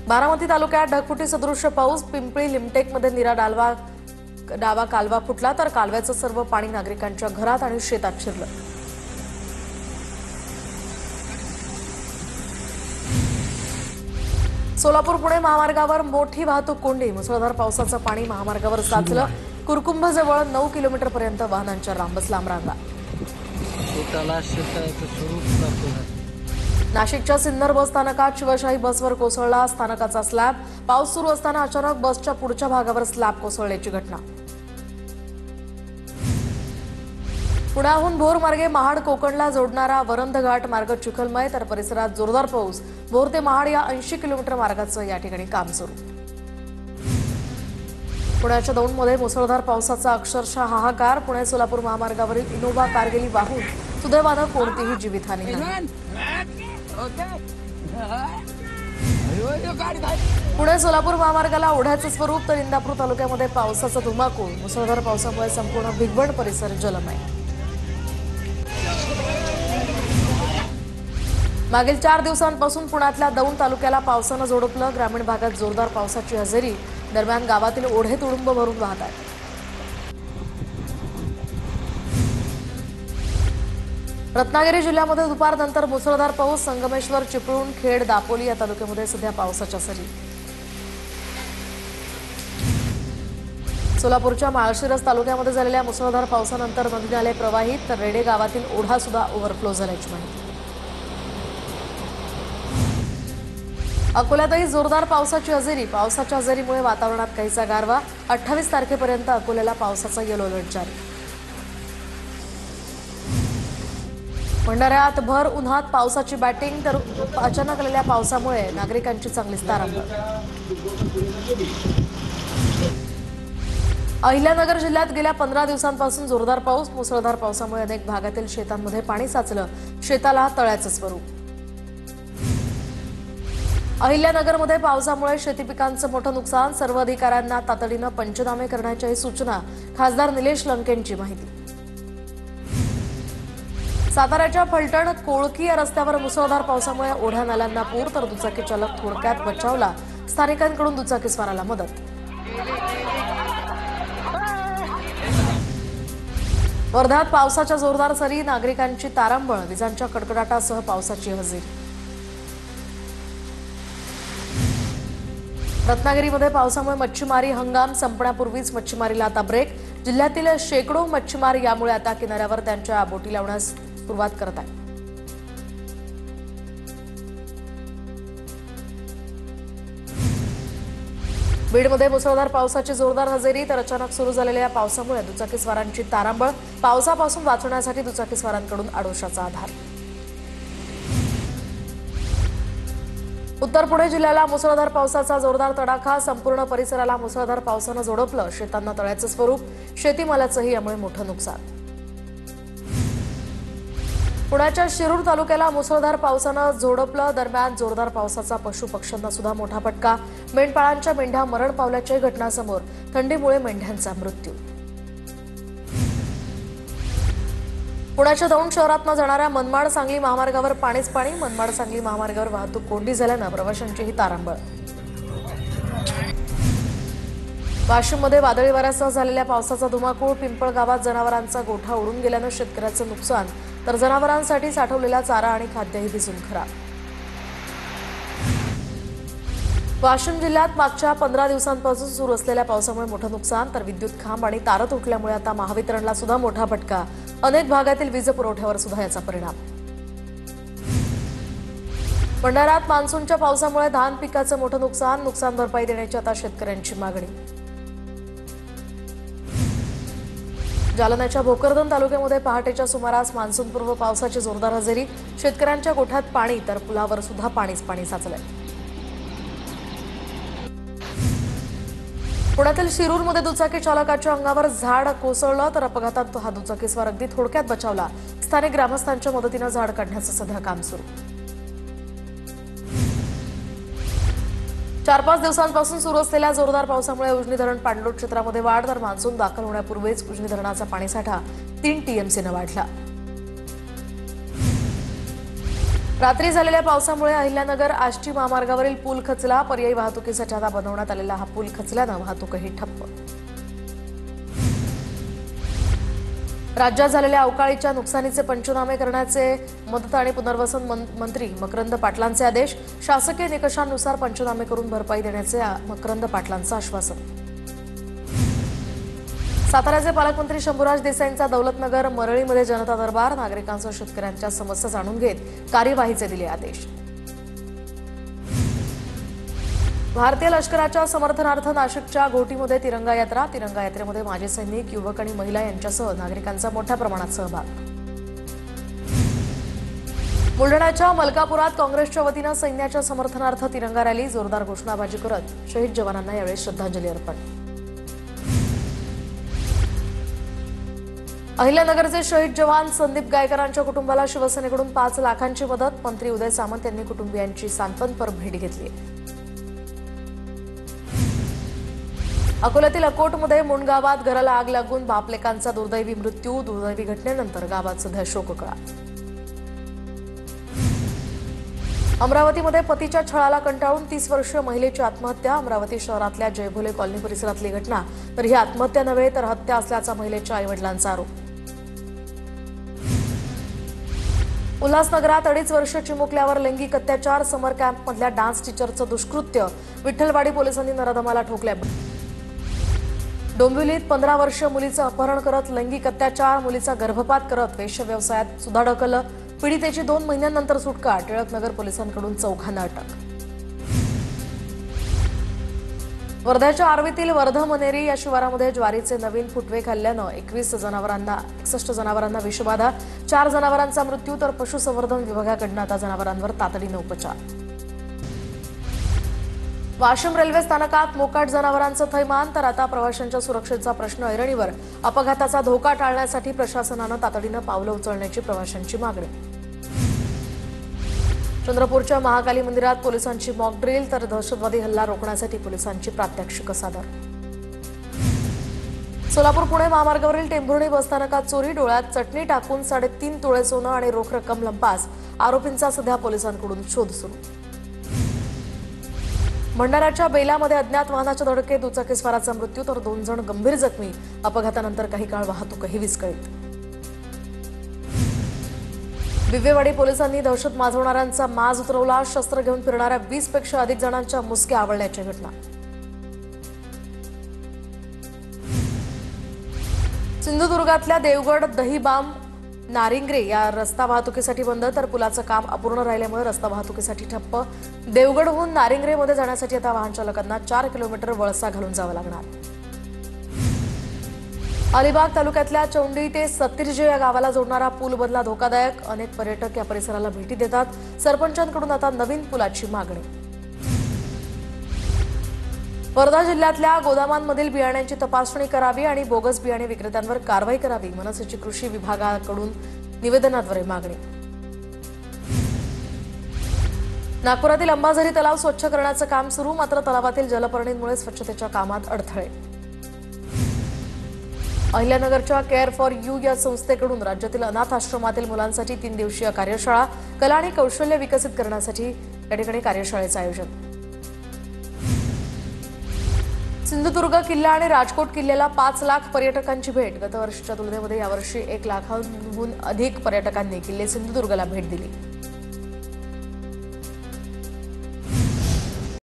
बारामती तालुक्यात ढगफुटी सदृश्य पाऊस। पिंपळी लिमटेकमध्ये नीरा डावा कालवा फुटला तर कालव्याचं सर्व पाणी नागरिकांच्या घरात आणि शेतात शिरलं। सोलापूर पुणे महामार्गावर मोठी वाहतूक कोंडी। मुसळधार पावसाचं पाणी महामार्गावर साचलं। कुरकुंभजवळ 9 किलोमीटरपर्यंत वाहनांच्या लांब रांगा। नाशिकच्या सिन्नर बस स्थानकात शिवशाही बसवर कोसळला स्थानकाचा स्लॅब। पाऊस सुरू असताना अचानक बसच्या पुढच्या भागावर स्लॅब कोसळल्याची घटना। पुण्याहून भोर मार्गे महाड कोकणला जोडणारा वरंध घाट मार्ग चिखलमय तर परिसरात जोरदार पाऊस। भोर ते महाड या 80 किलोमीटर मार्गाचं या ठिकाणी काम सुरू। पुण्याच्या दौंडमध्ये मुसळधार पावसाचा अक्षरशः हाहाकार। पुणे सोलापूर महामार्गावरील इनोव्हा कार गेली वाहून। सुदैवानं कोणतीही जीवितहानी नाही। पुणे सोलापूर महामार्गाला ओढ्याचं स्वरूप तर इंदापूर तालुक्यामध्ये पावसाचा धुमाकूळ। मुसळधार पावसामुळे संपूर्ण भिगवण परिसर जलमय। मागील 4 दिवसांपासून पुण्यातल्या दौंड तालुक्याला पावसानं झोडपलं। ग्रामीण भागात जोरदार पावसाची हजेरी। दरम्यान गावातील ओढे तुडुंब भरून वाहत आहेत। रत्नागिरी जिल्ह्यामध्ये दुपारनंतर मुसळधार पाऊस। संगमेश्वर, चिपळूण, खेड, दापोली या तालुक्यामध्ये सध्या पावसाच्या सरी। सोलापूरच्या माळशिरस तालुक्यामध्ये झालेल्या मुसळधार पावसानंतर नदी नाले प्रवाहित तर रेडे गावातील ओढा सुद्धा ओव्हरफ्लो झाल्याची माहिती। अकोल्यातही जोरदार पावसाची हजेरी। पावसाच्या हजेरीमुळे वातावरणात काहीसा गारवा। 28 तारखेपर्यंत अकोल्याला पावसाचा येलो अलर्ट जारी। भंडाऱ्यात भर उन्हात पावसाची बॅटिंग तर अचानक आलेल्या पावसामुळे नागरिकांची चांगलीच तारांबळ। अहिल्यानगर जिल्ह्यात गेल्या 15 दिवसांपासून जोरदार पाऊस। मुसळधार पावसामुळे अनेक भागातील शेतांमध्ये पाणी साचलं। शेताला तळ्याचं स्वरूप। अहिल्यानगरमध्ये पावसामुळे शेती पिकांचं मोठं नुकसान। सर्व अधिकाऱ्यांना तातडीनं पंचनामे करण्याच्याही सूचना। खासदार निलेश लंकेंची माहिती। साताऱ्याच्या फलटण कोळकी या रस्त्यावर मुसळधार पावसामुळे ओढ्या नाल्यांना पूर तर दुचाकी चालक थोडक्यात बचावला। स्थानिकांकडून दुचाकीस्वाराला मदत। वर्ध्यात पावसाच्या जोरदार सरी। नागरिकांची तारांबळ। विजांच्या कडकडाटासह पावसाची हजेरी। रत्नागिरीमध्ये पावसामुळे मच्छीमारी हंगाम संपण्यापूर्वीच मच्छीमारीला आता ब्रेक। जिल्ह्यातील शेकडो मच्छीमार यामुळे आता किनाऱ्यावर त्यांच्या बोटी लावण्यास सुरुवात करत आहेत। बीडमध्ये मुसळधार पावसाची जोरदार हजेरी तर अचानक सुरू झालेल्या पावसामुळे दुचाकीस्वारांची तारांबळ। पावसापासून वाचण्यासाठी दुचाकीस्वारांकडून आडोशाचा आधार। उत्तर पुणे जिल्ह्याला मुसळधार पावसाचा जोरदार तडाखा। संपूर्ण परिसराला मुसळधार पावसानं झोडपलं। शेतांना तळ्याचं स्वरूप। शेतीमालाचंही यामुळे मोठं नुकसान। पुण्याच्या शिरूर तालुक्याला मुसळधार पावसानं झोडपलं। दरम्यान जोरदार पावसाचा पशुपक्ष्यांना सुद्धा मोठा फटका। मेंढपाळांच्या मेंढ्या मरण पावल्याच्या घटनासमोर। थंडीमुळे मेंढ्यांचा मृत्यू। पुण्याच्या दौंड शहरातनं जाणाऱ्या मनमाड सांगली महामार्गावर पाणीच पाणी। मनमाड सांगली महामार्गावर वाहतूक कोंडी झाल्यानं प्रवाशांचीही तारांबळ। वाशिममध्ये वादळी वाऱ्यासह झालेल्या पावसाचा धुमाकूळ। पिंपळ गावात जनावरांचा गोठा उडून गेल्यानं शेतकऱ्याचं नुकसान तर जनावरांसाठी साठवलेला चारा आणि खाद्यही भिजून खराब। वाशिम जिल्ह्यात मागच्या 15 दिवसांपासून सुरू असलेल्या पावसामुळे मोठं नुकसान तर विद्युत खांब आणि तारा तुटल्यामुळे आता महावितरणला सुद्धा मोठा फटका। अनेक भागातील वीज पुरवठ्यावर सुद्धा याचा परिणाम। भंडाऱ्यात मान्सूनच्या पावसामुळे धान पिकाचं मोठं नुकसान। नुकसान भरपाई देण्याची आता शेतकऱ्यांची मागणी। जालन्याच्या भोकरदन तालुक्यामध्ये पहाटेच्या सुमारास मान्सूनपूर्व पावसाची जोरदार हजेरी। शेतकऱ्यांच्या गोठ्यात पाणी तर पुलावर सुद्धा पाणीच पाणी साचलंय। पुण्यातील शिरूरमध्ये दुचाकी चालकाच्या अंगावर झाड कोसळलं तर अपघातात हा दुचाकीस्वार अगदी थोडक्यात बचावला। स्थानिक ग्रामस्थांच्या मदतीनं झाड काढण्याचं सध्या काम सुरू। 4-5 दिवसांपासून सुरू असलेल्या जोरदार पावसामुळे उजनी धरण पाणलोट क्षेत्रामध्ये वाढ तर मान्सून दाखल होण्यापूर्वीच उजनी धरणाचा पाणीसाठा 3 टीएमसीने वाढला। रात्री झालेल्या पावसामुळे अहिल्यानगर आष्टी महामार्गावरील पूल खचला. पर्यायी वाहतुकीसाठी आता बनवण्यात आलेला हा पूल खचल्यानं वाहतूकही ठप्प. राज्यात झालेल्या अवकाळीच्या नुकसानीचे पंचनामे करण्याचे मदत आणि पुनर्वसन मंत्री मकरंद पाटलांचे आदेश. शासकीय निकषांनुसार पंचनामे करून भरपाई देण्याचे मकरंद पाटलांचं आश्वासन. साताऱ्याचे पालकमंत्री शंभूराज देसाईंचा दौलतनगर मरळीमध्ये जनता दरबार. नागरिकांसह शेतकऱ्यांच्या समस्या जाणून घेत कार्यवाहीचे दिले आदेश. भारतीय लष्कराच्या समर्थनार्थ नाशिकच्या घोटीमध्ये तिरंगा यात्रा. तिरंगा यात्रेमध्ये माजी सैनिक, युवक आणि महिला यांच्यासह नागरिकांचा मोठ्या प्रमाणात सहभाग. बुलढाण्याच्या मलकापुरात काँग्रेसच्या वतीनं सैन्याच्या समर्थनार्थ तिरंगा रॅली. जोरदार घोषणाबाजी करत शहीद जवानांना यावेळी श्रद्धांजली अर्पण. अहिल्यानगरचे शहीद जवान संदीप गायकरांच्या कुटुंबाला शिवसेनेकडून 5 लाखांची मदत. मंत्री उदय सामंत यांनी कुटुंबियांची सांत्वनपर भेट घेतली. अकोल्यातील अकोटमध्ये मुंड गावात घराला आग लागून बापलेकांचा दुर्दैवी मृत्यू. दुर्दैवी घटनेनंतर गावात सध्या शोककळा. अमरावतीमध्ये पतीच्या छळाला कंटाळून 30 वर्षीय महिलेची आत्महत्या. अमरावती शहरातल्या जयभोले कॉलनी परिसरातली घटना. तर ही आत्महत्या नव्हे तर हत्या असल्याचा महिलेच्या आईवडिलांचा आरोप. उल्हासनगरात 2.5 वर्ष चिमुकल्यावर लैंगिक अत्याचार. समर कॅम्पमधल्या डान्स टीचरचं दुष्कृत्य. विठ्ठलवाडी पोलिसांनी नराधमाला ठोकल्या. डोंबिवलीत 15 वर्षीय मुलीचं अपहरण करत लैंगिक अत्याचार. मुलीचा गर्भपात करत वेश्य व्यवसायात सुद्धा ढकललं. पीडितेची 2 महिन्यांनंतर सुटका. टिळकनगर पोलिसांकडून चौघांना अटक. वर्ध्याच्या आर्वीतील वर्धमनेरी या शिवारामध्ये ज्वारीचे नवीन फुटवे खाल्ल्यानं 61 जनावरांना विषबाधा. 4 जनावरांचा मृत्यू. तर पशुसंवर्धन विभागाकडून आता जनावरांवर तातडीनं उपचार. वाशिम रेल्वे स्थानकात मोकाट जनावरांचं थैमान. तर आता प्रवाशांच्या सुरक्षेचा प्रश्न ऐरणीवर. अपघाताचा धोका टाळण्यासाठी प्रशासनानं तातडीनं पावलं उचलण्याची प्रवाशांची मागणी. चंद्रपूरच्या महाकाली मंदिरात पोलिसांची मॉक ड्रिल. तर दहशतवादी हल्ला रोखण्यासाठी पोलिसांची प्रात्यक्षिकं सादर. सोलापूर पुणे महामार्गावरील टेंभुर्णी बसस्थानकात चोरी. डोळ्यात चटणी टाकून 3.5 तोळे सोनं आणि रोख रक्कम लंपास. आरोपींचा सध्या पोलिसांकडून शोध सुरू. भंडाऱ्याच्या बेलामध्ये अज्ञात वाहनाच्या धडकेत दुचाकीस्वाराचा मृत्यू. तर 2 जण गंभीर जखमी. अपघातानंतर काही काळ वाहतूकही विस्कळीत. विवेवाडी पोलिसांनी दहशत माजवणाऱ्यांचा माज उतरवला. शस्त्र घेऊन फिरणाऱ्या 20 पेक्षा अधिक जणांच्या मुसक्या आवळल्याची घटना. सिंधुदुर्गातल्या देवगड दहिबाम नारिंगरे या रस्ता वाहतुकीसाठी बंद. तर पुलाचं काम अपूर्ण राहिल्यामुळे रस्ता वाहतुकीसाठी ठप्प. देवगडहून नारिंगरेमध्ये जाण्यासाठी आता वाहन चालकांना 4 किलोमीटर वळसा घालून जावं लागणार. अलिबाग तालुक्यातल्या चौंडी ते सत्तिर्जे या गावाला जोडणारा पूल बदला धोकादायक. अनेक पर्यटक या परिसराला भेटी देतात. सरपंचांकडून आता नवीन पुलाची मागणी. वर्धा जिल्ह्यातल्या गोदामांमधील बियाण्यांची तपासणी करावी आणि बोगस बियाणे विक्रेत्यांवर कारवाई करावी. मनसेची कृषी विभागाकडून निवेदनाद्वारे मागणी. नागपुरातील अंबाझरी तलाव स्वच्छ करण्याचं काम सुरू. मात्र तलावातील जलपर्णींमुळे स्वच्छतेच्या कामात अडथळे. अहिल्यानगरच्या केअर फॉर यू या संस्थेकडून राज्यातील अनाथ आश्रमातील मुलांसाठी 3 दिवसीय कार्यशाळा. कला आणि कौशल्य विकसित करण्यासाठी या ठिकाणी कार्यशाळेचं आयोजन. सिंधुदुर्ग किल्ला आणि राजकोट किल्ल्याला 5 लाख पर्यटकांची भेट. गतवर्षीच्या तुलनेमध्ये यावर्षी 1 लाखांहून अधिक पर्यटकांनी किल्ले सिंधुदुर्गला भेट दिली.